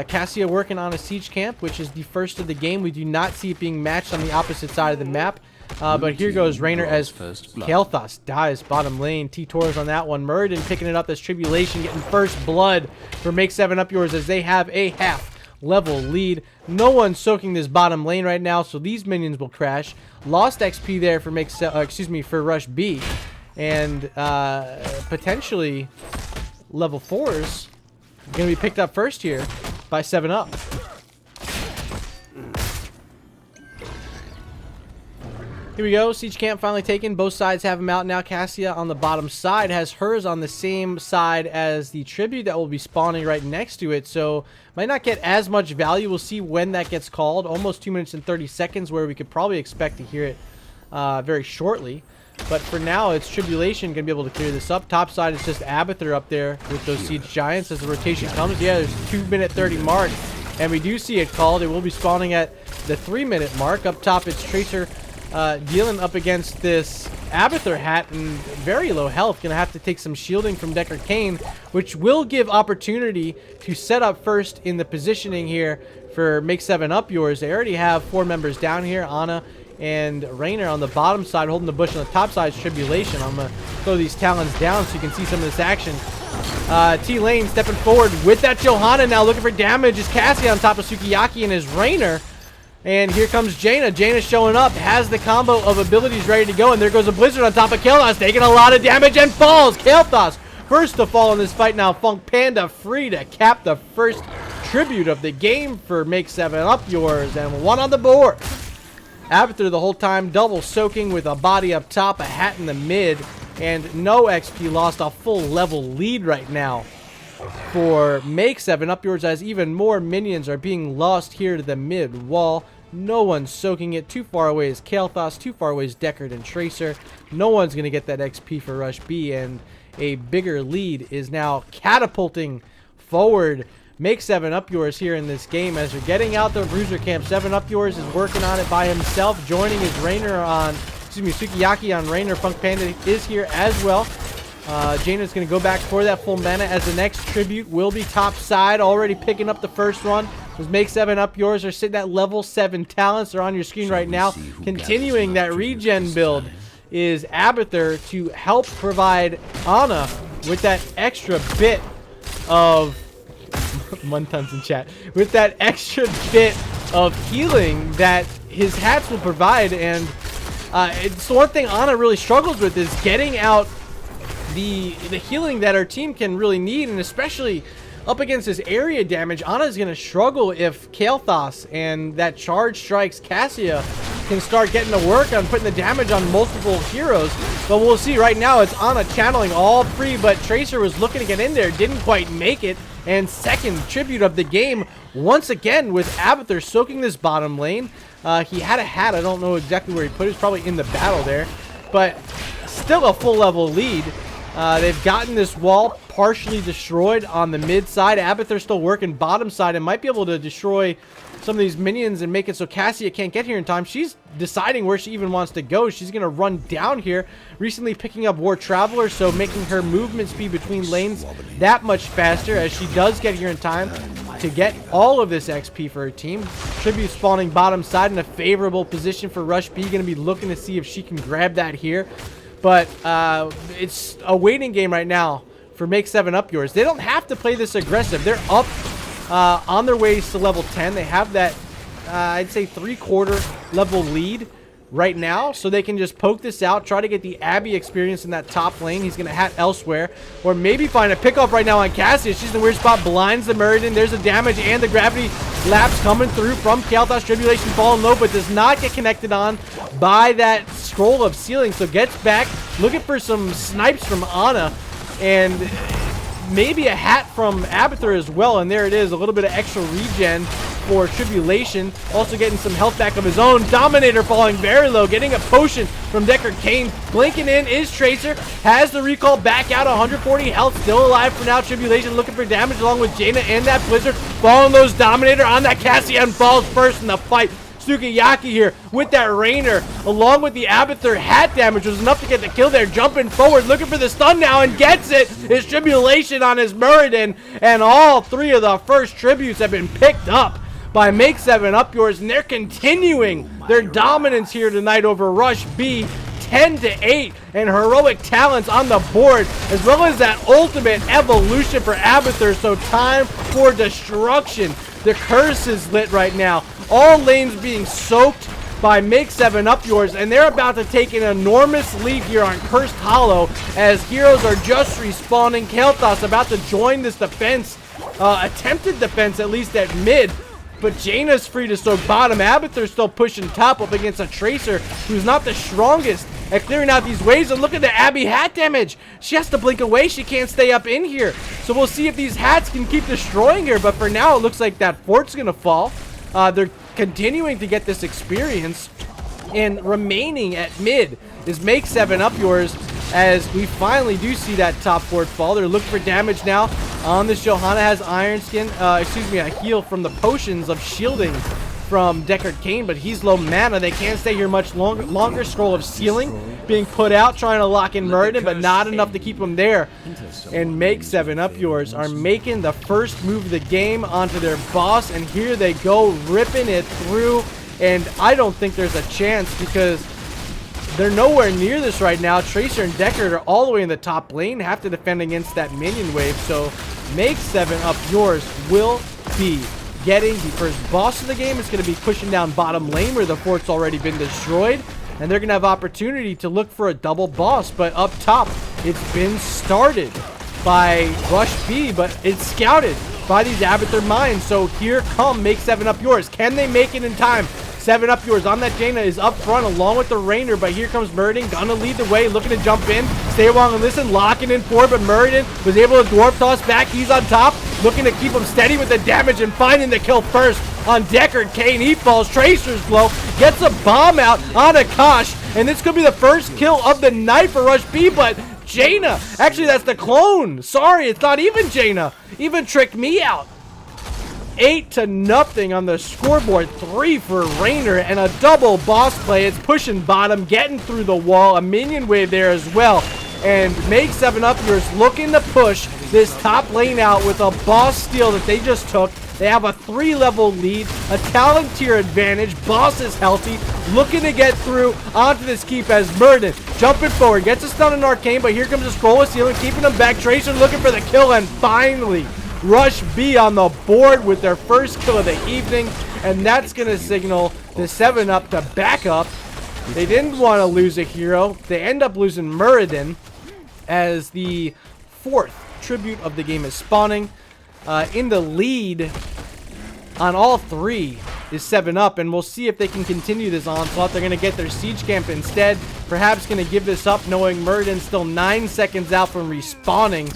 S1: Cassia working on a siege camp, which is the first of the game. We do not see it being matched on the opposite side of the map. But here goes Rainer as Kael'thas dies bottom lane. T-Tors on that one. Muradin picking it up as Tribulation getting first blood for Make 7 Up Yours as they have a half level lead. No one soaking this bottom lane right now, so these minions will crash. Lost XP there for for Rush B, and potentially level 4s going to be picked up first here by 7 Up. Here we go. Siege camp finally taken. Both sides have them out now. Cassia on the bottom side has hers on the same side as the tribute that will be spawning right next to it. So might not get as much value. We'll see when that gets called. Almost 2 minutes and 30 seconds where we could probably expect to hear it very shortly. But for now, it's Tribulation going to be able to clear this up. Top side is just Abathur up there with those Siege Giants as the rotation comes. Yeah, there's 2-minute 30 mark. And we do see it called. It will be spawning at the 3-minute mark. Up top, it's Tracer dealing up against this Abathur hat and very low health. Gonna have to take some shielding from Deckard Cain, which will give opportunity to set up first in the positioning here for Make 7 Up Yours. They already have 4 members down here. Ana and Rainer on the bottom side holding the bush. On the top side is Tribulation. I'm gonna throw these talons down so you can see some of this action. T-Lane stepping forward with that Johanna now looking for damage. Is Cassie on top of Sukiyaki and his Rainer. And here comes Jaina. Jaina showing up, has the combo of abilities ready to go, and there goes a Blizzard on top of Kael'thas, taking a lot of damage and falls. Kael'thas first to fall in this fight now. Funk Panda free to cap the first tribute of the game for Make 7 Up Yours, and 1 on the board. Abathur the whole time, double soaking with a body up top, a hat in the mid, and no XP lost. A full level lead right now for Make 7 Up Yours as even more minions are being lost here to the mid wall. No one's soaking it. Too far away is Kael'thas. Too far away is Deckard and Tracer. No one's going to get that XP for Rush B, and a bigger lead is now catapulting forward. Make 7 Up Yours here in this game as they're getting out the bruiser camp. 7 Up Yours is working on it by himself, joining his Rainer on, Sukiyaki on Rainer. Funk Panda is here as well. Jaina's going to go back for that full mana as the next tribute will be top side, already picking up the first one. Those Make 7 Up Yours are sitting at level 7 talents. They're on your screen right now. Continuing that regen build is Abathur to help provide Ana with that extra bit of Muntons in chat, with that extra bit of healing that his hats will provide. And it's the one thing Ana really struggles with is getting out the healing that our team can really need, and especially up against this area damage. Ana is going to struggle if Kael'thas and that charge strikes Cassia can start getting to work on putting the damage on multiple heroes. But we'll see. Right now it's Ana channeling all free, but Tracer was looking to get in there, didn't quite make it. And second tribute of the game once again with Abathur soaking this bottom lane. He had a hat. I don't know exactly where he put it. It's probably in the battle there, but still a full level lead. They've gotten this wall partially destroyed on the mid side. Abathur's still working bottom side and might be able to destroy some of these minions and make it so Cassia can't get here in time. She's deciding where she even wants to go. She's going to run down here, recently picking up War Traveler, so making her movement speed between lanes that much faster as she does get here in time to get all of this XP for her team. Tribute spawning bottom side in a favorable position for Rush B. Going to be looking to see if she can grab that here. But it's a waiting game right now for Make 7 Up Yours. They don't have to play this aggressive. They're up on their ways to level 10. They have that, I'd say, 3/4 level lead right now. So they can just poke this out, try to get the Abby experience in that top lane. He's going to hat elsewhere. Or maybe find a pickoff right now on Cassia. She's in the weird spot, blinds the Muradin. There's the damage and the gravity lapse coming through from Kael'thas. Tribulation falling low, but does not get connected on by that scroll of sealing. So gets back, looking for some snipes from Ana, and maybe a hat from Abathur as well. And there it is, a little bit of extra regen for Tribulation. Also getting some health back of his own. Dominator falling very low, getting a potion from Deckard Cain. Blinking in is Tracer, has the recall back out, 140 health, still alive for now. Tribulation looking for damage along with Jaina and that Blizzard. Following those Dominator on that Cassian, falls first in the fight. Sukiyaki here with that Rainer, along with the Abathur hat damage, was enough to get the kill there. Jumping forward, looking for the stun now, and gets it. His Tribulation on his Muradin, and all three of the first tributes have been picked up by Make 7 Up Yours, and they're continuing their dominance here tonight over Rush B. 10-8, and heroic talents on the board, as well as that ultimate evolution for Abathur. So time for destruction. The curse is lit right now. All lanes being soaked by Make 7 Up Yours, and they're about to take an enormous lead here on Cursed Hollow as heroes are just respawning. Kael'thas about to join this defense, attempted defense at least at mid, but Jaina's free to soak bottom. Abathur's still pushing top up against a Tracer who's not the strongest at clearing out these waves. And look at the Abby hat damage. She has to blink away. She can't stay up in here. So we'll see if these hats can keep destroying her. But for now, it looks like that fort's going to fall. They're continuing to get this experience. And remaining at mid is Make 7 Up Yours, as we finally do see that top fort fall. They're looking for damage now on this. Johanna has Iron Skin, a heal from the potions of shielding from Deckard Cain, but he's low mana. They can't stay here much longer. Scroll of Sealing being put out, trying to lock in Muradin, but not enough to keep him there. And Make 7 Up Yours are making the first move of the game onto their boss, and here they go, ripping it through. And I don't think there's a chance because they're nowhere near this right now. Tracer and Deckard are all the way in the top lane, have to defend against that minion wave. So Make 7 Up Yours will be getting the first boss of the game. It's going to be pushing down bottom lane where the fort's already been destroyed, and they're going to have opportunity to look for a double boss. But up top, it's been started by Rush B, but it's scouted by these Abathur mines. So here come Make 7 Up Yours. Can they make it in time? 7 Up Yours on that Jaina is up front along with the Rainer, but here comes Muradin, gonna lead the way, looking to jump in, stay along and listen, locking in forward, but Muradin was able to dwarf toss back. He's on top, looking to keep him steady with the damage and finding the kill first. on Deckard Cain. He falls. Tracer's low. Gets a bomb out on Akash. And this could be the first kill of the night for Rush B, but Jaina. Actually, that's the clone. Sorry, it's not even Jaina. Even tricked me out. 8-0 on the scoreboard. 3 for Rainer and a double boss play. It's pushing bottom, getting through the wall. A minion wave there as well. And Make 7up yours looking to push this top lane out with a boss steal that they just took. They have a 3-level lead, a talent tier advantage. Boss is healthy, looking to get through onto this keep as Murden jumping forward, gets a stun in Arcane, but here comes a scroll of Sealing, keeping them back. Tracer looking for the kill, and finally, Rush B on the board with their first kill of the evening, and that's going to signal the 7up to back up. They didn't want to lose a hero. They end up losing Muradin as the 4th tribute of the game is spawning. In the lead on all 3 is 7up, and we'll see if they can continue this onslaught. They're going to get their siege camp instead. Perhaps going to give this up, knowing Muradin's still 9 seconds out from respawning.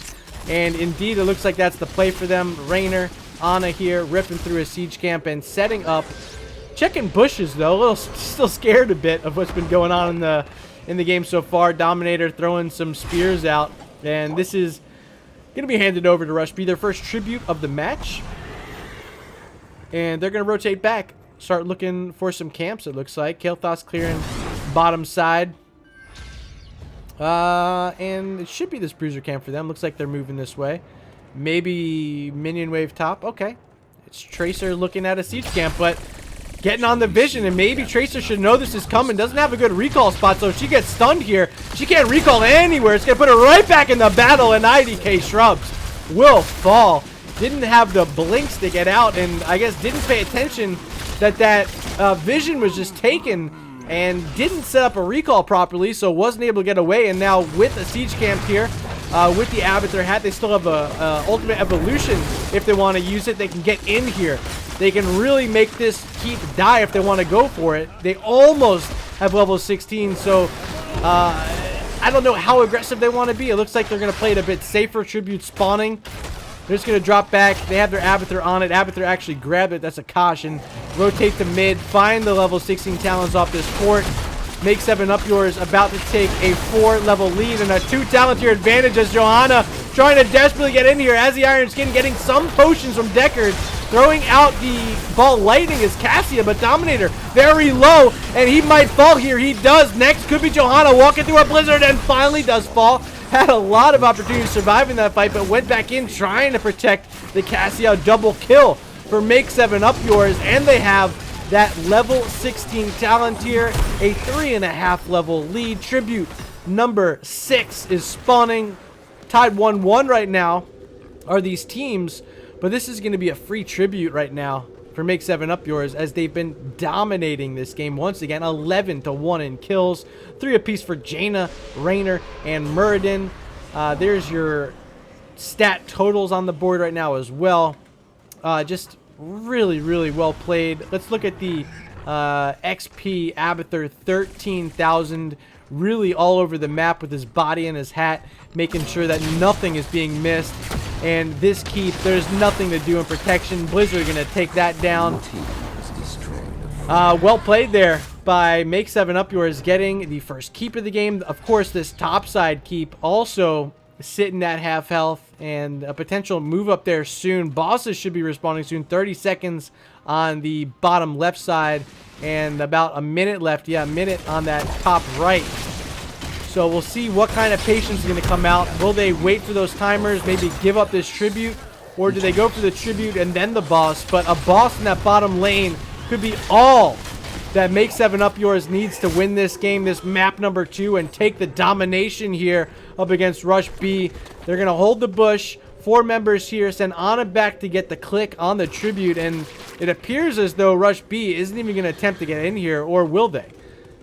S1: And indeed, it looks like that's the play for them. Rainer, Ana here, ripping through a siege camp and setting up. Checking bushes, though. A little still scared a bit of what's been going on in the game so far. Dominator throwing some spears out. And this is going to be handed over to Rush B, their first tribute of the match. And they're going to rotate back. Start looking for some camps, it looks like. Kael'thas clearing bottom side. And it should be this bruiser camp for them. Looks like they're moving this way. Maybe minion wave top. Okay. It's Tracer looking at a siege camp, but getting on the vision, and maybe Tracer should know this is coming. Doesn't have a good recall spot, so if she gets stunned here, she can't recall anywhere. It's going to put her right back in the battle, and IDK Shrubs will fall. Didn't have the blinks to get out, and I guess didn't pay attention that vision was just taken and didn't set up a recall properly, so wasn't able to get away. And now with a siege camp here, with the Avatar hat, they still have a ultimate evolution. If they want to use it, they can get in here. They can really make this keep die if they want to go for it. They almost have level 16, so I don't know how aggressive they want to be. It looks like they're going to play it a bit safer. Tribute spawning. They're just going to drop back. They have their Avatar on it. Avatar actually grabbed it. That's a caution. Rotate to mid. Find the level 16 talents off this fort. Make 7up yours about to take a 4-level lead and a 2 talent tier advantage as Johanna trying to desperately get in here as the Iron Skin, getting some potions from Deckard. Throwing out the ball lightning is Cassia, but Dominator very low, and he might fall here. He does. Next could be Johanna walking through a blizzard and finally does fall. Had a lot of opportunity to survive in that fight, but went back in trying to protect the Cassia. Double kill for Make 7up yours, and they have that level 16 talent tier, a 3.5 level lead. Tribute number 6 is spawning. Tied 1-1 right now are these teams, but this is going to be a free tribute right now for Make 7up yours, as they've been dominating this game once again. 11-1 in kills, 3 apiece for Jaina, Rainer, and Muradin. There's your stat totals on the board right now as well. Just really, really well played. Let's look at the XP. Abathur, 13,000. Really all over the map with his body and his hat, making sure that nothing is being missed. And this keep, there's nothing to do in protection. Blizzard going to take that down. Well played there by Make 7up yours, getting the first keep of the game. Of course, this topside keep also sitting at half health, and a potential move up there soon. Bosses should be respawning soon. 30 seconds on the bottom left side, and about a minute left. Yeah, a minute on that top right. So we'll see what kind of patience is going to come out. Will they wait for those timers, maybe give up this tribute, or do they go for the tribute and then the boss? But a boss in that bottom lane could be all that Make 7up yours needs to win this game, this map number 2, and take the domination here up against Rush B. They're going to hold the bush. 4 members here, send Ana back to get the click on the tribute, and it appears as though Rush B isn't even going to attempt to get in here, or will they?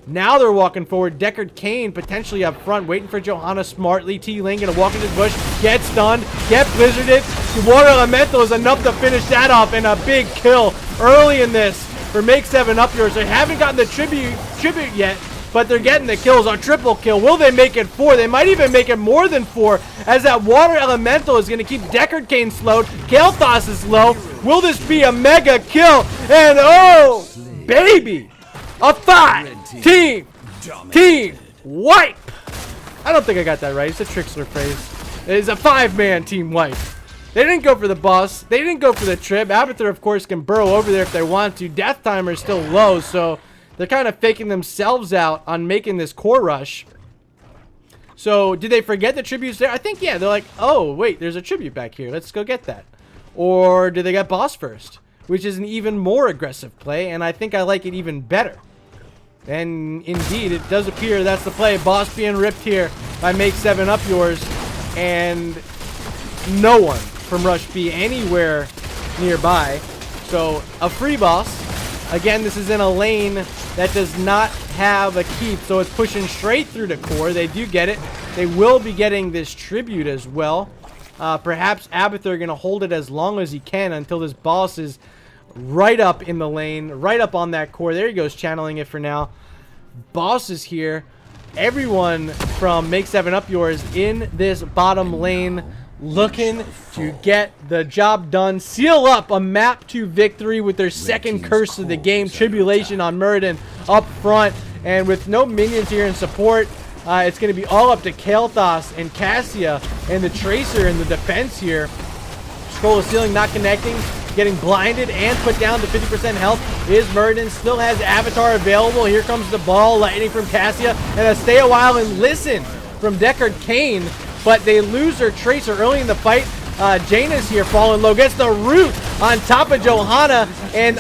S1: Now they're walking forward. Deckard Cain potentially up front, waiting for Johanna smartly. T-Lane going to walk into the bush, get stunned, get blizzarded. The Water Elemental is enough to finish that off, and a big kill early in this for Make 7up yours. They haven't gotten the tribute yet, but they're getting the kills. A triple kill. Will they make it 4? They might even make it more than 4, as that Water Elemental is going to keep Deckard Cain slowed. Kael'thas is low. Will this be a mega kill? And oh, baby, a 5-team wipe. I don't think I got that right. It's a Trixler phrase. It is a 5-man team wipe. They didn't go for the boss. They didn't go for the trip. Abathur, of course, can burrow over there if they want to. Death timer is still low, so they're kind of faking themselves out on making this core rush. So, did they forget the tribute's there? I think, yeah. They're like, oh, wait, there's a tribute back here. Let's go get that. Or did they get boss first? Which is an even more aggressive play, and I think I like it even better. And indeed, it does appear that's the play. Boss being ripped here by Make 7 Up Yours. And no one from Rush B anywhere nearby. So, a free boss. Again, this is in a lane that does not have a keep, so it's pushing straight through the core. They do get it. They will be getting this tribute as well. Perhaps Abathur going to hold it as long as he can until this boss is right up in the lane, right up on that core. There he goes, channeling it for now. Boss is here. Everyone from Make 7 Up Yours in this bottom lane looking to get the job done. Seal up a map to victory with their second curse of the game. Tribulation on Muradin up front. And with no minions here in support, it's going to be all up to Kael'thas and Cassia and the Tracer in the defense here. Scroll of Ceiling not connecting. Getting blinded and put down to 50% health is Muradin. Still has Avatar available. Here comes the ball. Lightning from Cassia. And a stay a while and listen from Deckard Cain. But they lose their Tracer early in the fight. Jaina's here falling low. Gets the root on top of Johanna. And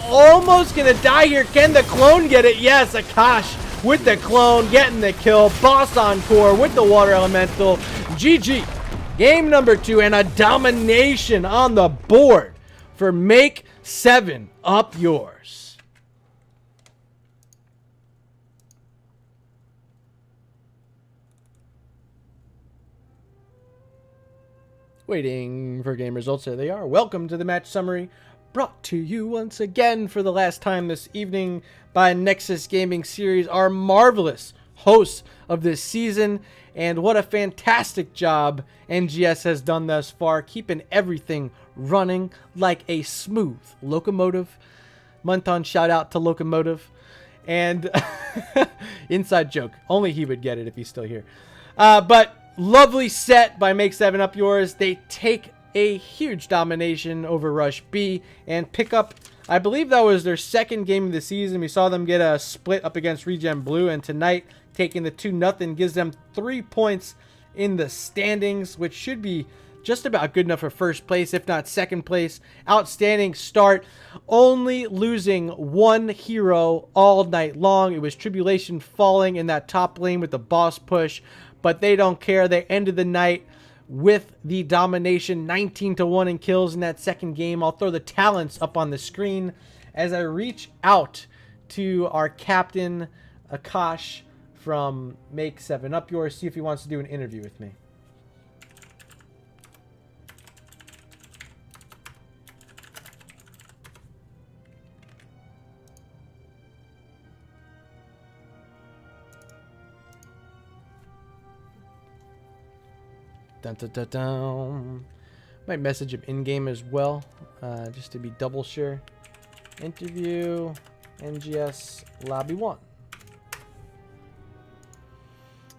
S1: almost going to die here. Can the clone get it? Yes, Akash with the clone. Getting the kill. Boss on core with the water elemental. GG. Game number 2. And a domination on the board for Make 7 Up Yours. Waiting for game results. There they are. Welcome to the match summary, brought to you once again for the last time this evening by Nexus Gaming Series, our marvelous hosts of this season. And what a fantastic job NGS has done thus far, keeping everything running like a smooth locomotive. Munton, shout out to Locomotive. And inside joke. Only he would get it if he's still here. But lovely set by Make 7 Up Yours. They take a huge domination over Rush B and pick up, I believe that was their second game of the season. We saw them get a split up against Regen Blue, and tonight taking the 2-0 gives them 3 points in the standings, which should be just about good enough for first place, if not second place. Outstanding start, only losing one hero all night long. It was Tribulation falling in that top lane with the boss push, but they don't care. They ended the night with the domination, 19-1 in kills in that second game. I'll throw the talents up on the screen as I reach out to our captain, Akash from Make 7 Up Yours, see if he wants to do an interview with me. Dun, dun, dun, dun. Might message him in-game as well, just to be double sure. Interview, NGS, Lobby 1.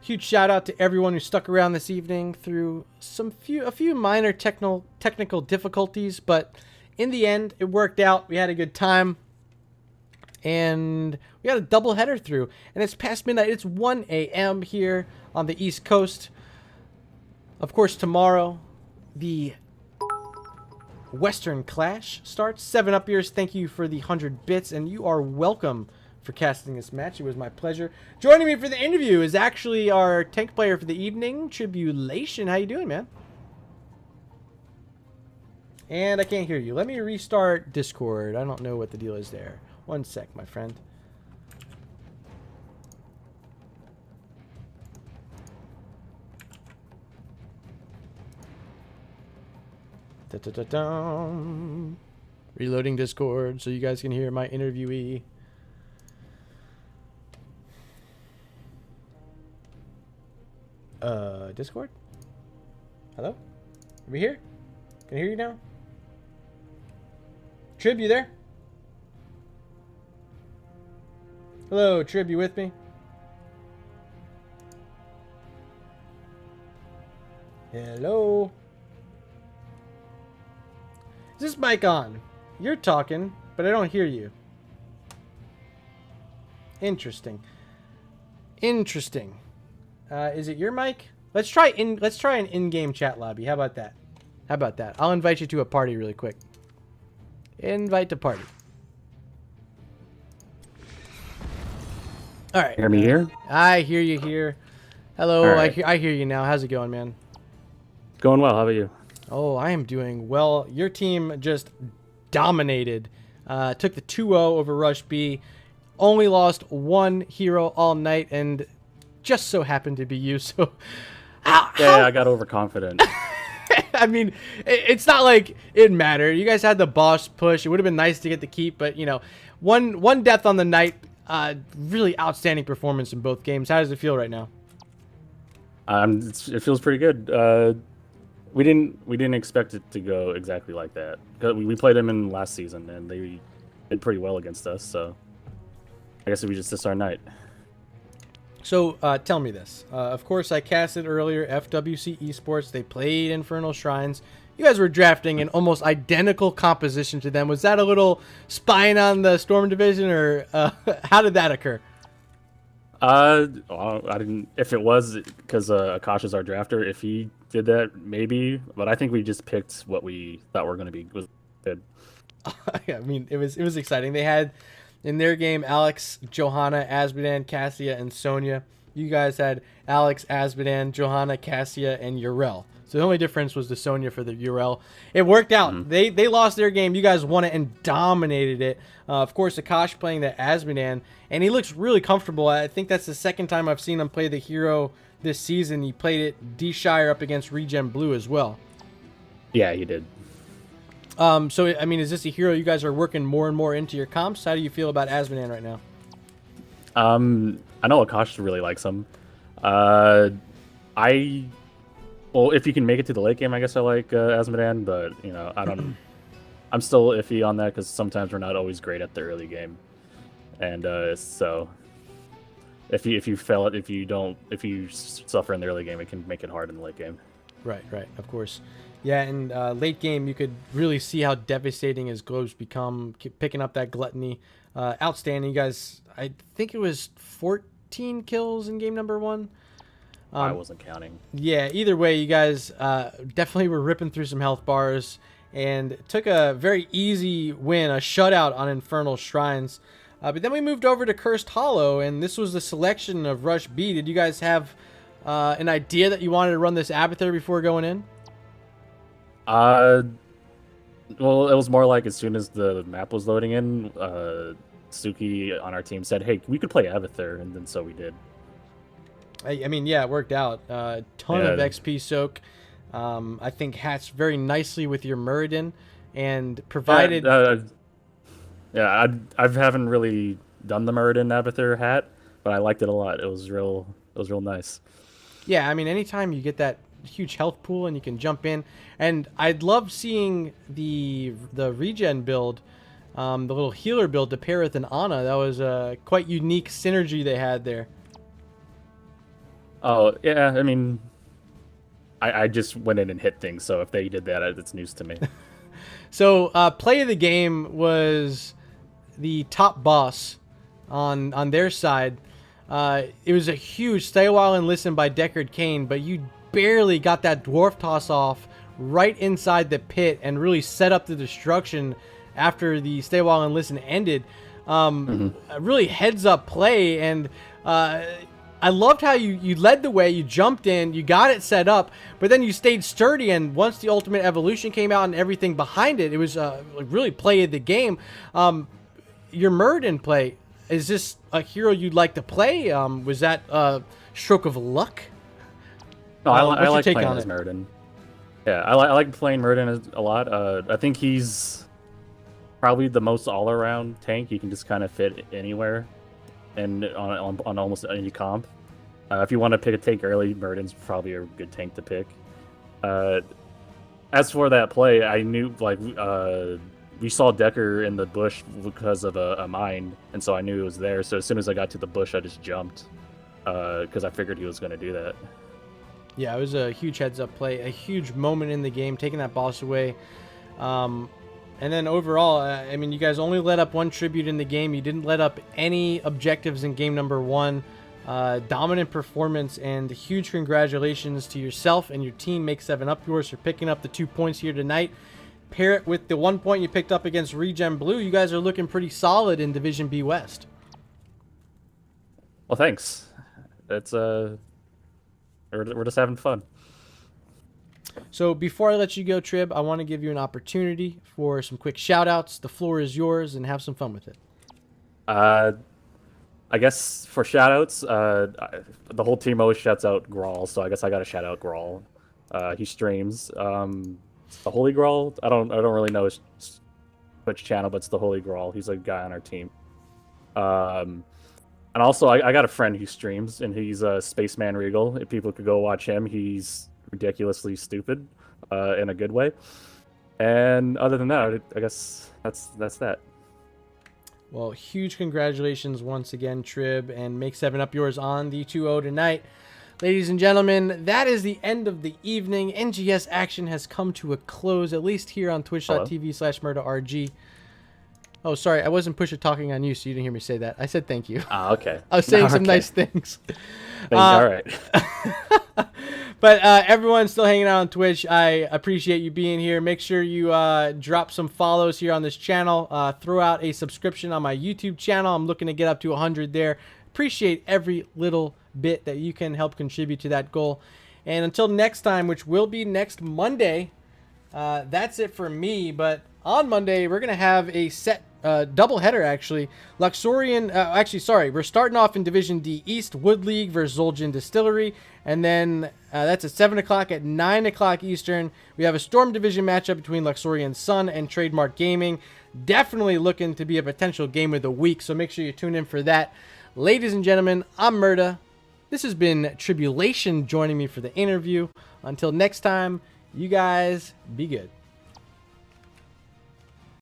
S1: Huge shout out to everyone who stuck around this evening through a few minor technical difficulties, but in the end, it worked out. We had a good time, and we got a double header through, and it's past midnight. It's 1 a.m. here on the East Coast. Of course, tomorrow, the Western Clash starts. 7 Up Yours, thank you for the 100 bits, and you are welcome for casting this match. It was my pleasure. Joining me for the interview is actually our tank player for the evening, Tribulation. How you doing, man? And I can't hear you. Let me restart Discord. I don't know what the deal is there. One sec, my friend. Da-da-da-dum. Reloading Discord so you guys can hear my interviewee. Discord? Hello? Are we here? Can I hear you now? Trib, you there? Hello, Trib, you with me? Hello? Is this mic on? You're talking, but I don't hear you. Interesting. Interesting. Is it your mic? Let's try an in-game chat lobby. How about that? How about that? I'll invite you to a party really quick. Invite to party. All right.
S3: Hear me here?
S1: I hear you here. Hello.
S3: Right.
S1: I hear you now. How's it going, man?
S3: Going well. How about you?
S1: Oh, I am doing well. Your team just dominated. Took the 2-0 over Rush B. Only lost one hero all night, and just so happened to be you. So,
S3: Yeah, I got overconfident.
S1: I mean, it's not like it mattered. You guys had the boss push. It would have been nice to get the keep, but you know, one death on the night. Really outstanding performance in both games. How does it feel right now?
S3: It feels pretty good. We didn't expect it to go exactly like that. We played them in last season, and they did pretty well against us. So I guess this is our night.
S1: So tell me this. Of course, I casted earlier FWC Esports. They played Infernal Shrines. You guys were drafting an almost identical composition to them. Was that a little spying on the Storm Division, or how did that occur?
S3: I didn't. If it was because Akash is our drafter, if he did that, maybe. But I think we just picked what we thought were going to be was good.
S1: Yeah, I mean, it was exciting. They had in their game Alex, Johanna, Azmodan, Cassia, and Sonya. You guys had Alex, Azmodan, Johanna, Cassia, and Yrel. So the only difference was the Sonya for the Yrel. It worked out. Mm-hmm. They lost their game. You guys won it and dominated it. Of course, Akash playing the Azmodan, and he looks really comfortable. I think that's the second time I've seen him play the hero this season. He played it D-Shire up against Regen Blue as well.
S3: Yeah, he did.
S1: So, I mean, is this a hero you guys are working more and more into your comps? How do you feel about Azmodan right now?
S3: I know Akash really likes him. Well, if you can make it to the late game, I guess I like Azmodan, but you know, I'm still iffy on that because sometimes we're not always great at the early game, and so if you fail it, if you suffer in the early game, it can make it hard in the late game.
S1: Right, of course. Yeah, and late game, you could really see how devastating his globes become, picking up that gluttony. Outstanding. You guys, I think it was 14 kills in game number 1.
S3: I wasn't counting.
S1: Yeah, either way, you guys definitely were ripping through some health bars and took a very easy win, a shutout on Infernal Shrines. But then we moved over to Cursed Hollow, and this was the selection of Rush B. Did you guys have an idea that you wanted to run this Abathur before going in?
S3: Well, it was more like as soon as the map was loading in, Suki on our team said, "Hey, we could play Abathur," and then so we did.
S1: I mean, yeah, it worked out. Ton of XP soak. I think hats very nicely with your Muradin, and provided.
S3: Yeah, I haven't really done the Muradin Abathur hat, but I liked it a lot. It was real nice.
S1: Yeah, I mean, anytime you get that huge health pool and you can jump in, and I'd love seeing the regen build, the little healer build to pair with an Ana. That was a quite unique synergy they had there.
S3: Oh, yeah, I mean, I just went in and hit things, so if they did that, it's news to me.
S1: So, play of the game was the top boss on their side. It was a huge stay a while and listen by Deckard Cain, but you barely got that dwarf toss off right inside the pit and really set up the destruction after the stay a while and listen ended. A really heads up play, and I loved how you led the way, you jumped in, you got it set up, but then you stayed sturdy, and once the ultimate evolution came out and everything behind it, it was really play of the game. Your Muradin play, is this a hero you'd like to play? Was that a stroke of luck?
S3: No, I like playing as Muradin. Yeah, I like playing Muradin a lot. I think he's probably the most all-around tank. You can just kind of fit anywhere and on almost any comp. If you want to pick a tank early, Muradin's probably a good tank to pick. As for that play, I knew we saw Decker in the bush because of a mine, and so I knew it was there. So as soon as I got to the bush, I just jumped because I figured he was going to do that.
S1: Yeah, it was a huge heads-up play, a huge moment in the game, taking that boss away. And then overall, I mean, you guys only let up 1 tribute in the game. You didn't let up any objectives in game number 1. Dominant performance, and huge congratulations to yourself and your team. Make 7 up yours for picking up the 2 points here tonight. Pair it with the 1 point you picked up against Regen Blue. You guys are looking pretty solid in Division B West.
S3: Well, thanks. It's we're just having fun.
S1: So before I let you go, Trib, I want to give you an opportunity for some quick shout-outs. The floor is yours, and have some fun with it.
S3: I guess for shout-outs, the whole team always shouts out Grawl, so I guess I got to shout out Grawl. He streams. The Holy Grawl. I don't really know his Twitch channel, but it's the Holy Grawl. He's a guy on our team. And also, I got a friend who streams, and he's Spaceman Regal. If people could go watch him, he's ridiculously stupid in a good way. And other than that, I guess that's that.
S1: Well, huge congratulations once again, Trib, and make 7 up yours on the 2-0 tonight. Ladies and gentlemen, that is the end of the evening. NGS action has come to a close, at least here on twitch.tv/murderrg. Oh, sorry, I wasn't Pusha talking on you, so you didn't hear me say that. I said thank you.
S3: Ah, okay.
S1: I was saying some nice things.
S3: All right.
S1: But everyone's still hanging out on Twitch. I appreciate you being here. Make sure you drop some follows here on this channel. Throw out a subscription on my YouTube channel. I'm looking to get up to 100 there. Appreciate every little bit that you can help contribute to that goal. And until next time, which will be next Monday, that's it for me. But on Monday, we're going to have a set double header, actually. Luxorian, we're starting off in Division D East, Wood League versus Zoljan Distillery. And then that's at 7 o'clock. At 9 o'clock Eastern, we have a Storm Division matchup between Luxorian Sun and Trademark Gaming. Definitely looking to be a potential game of the week, so make sure you tune in for that. Ladies and gentlemen, I'm Murda. This has been Tribulation joining me for the interview. Until next time, you guys be good.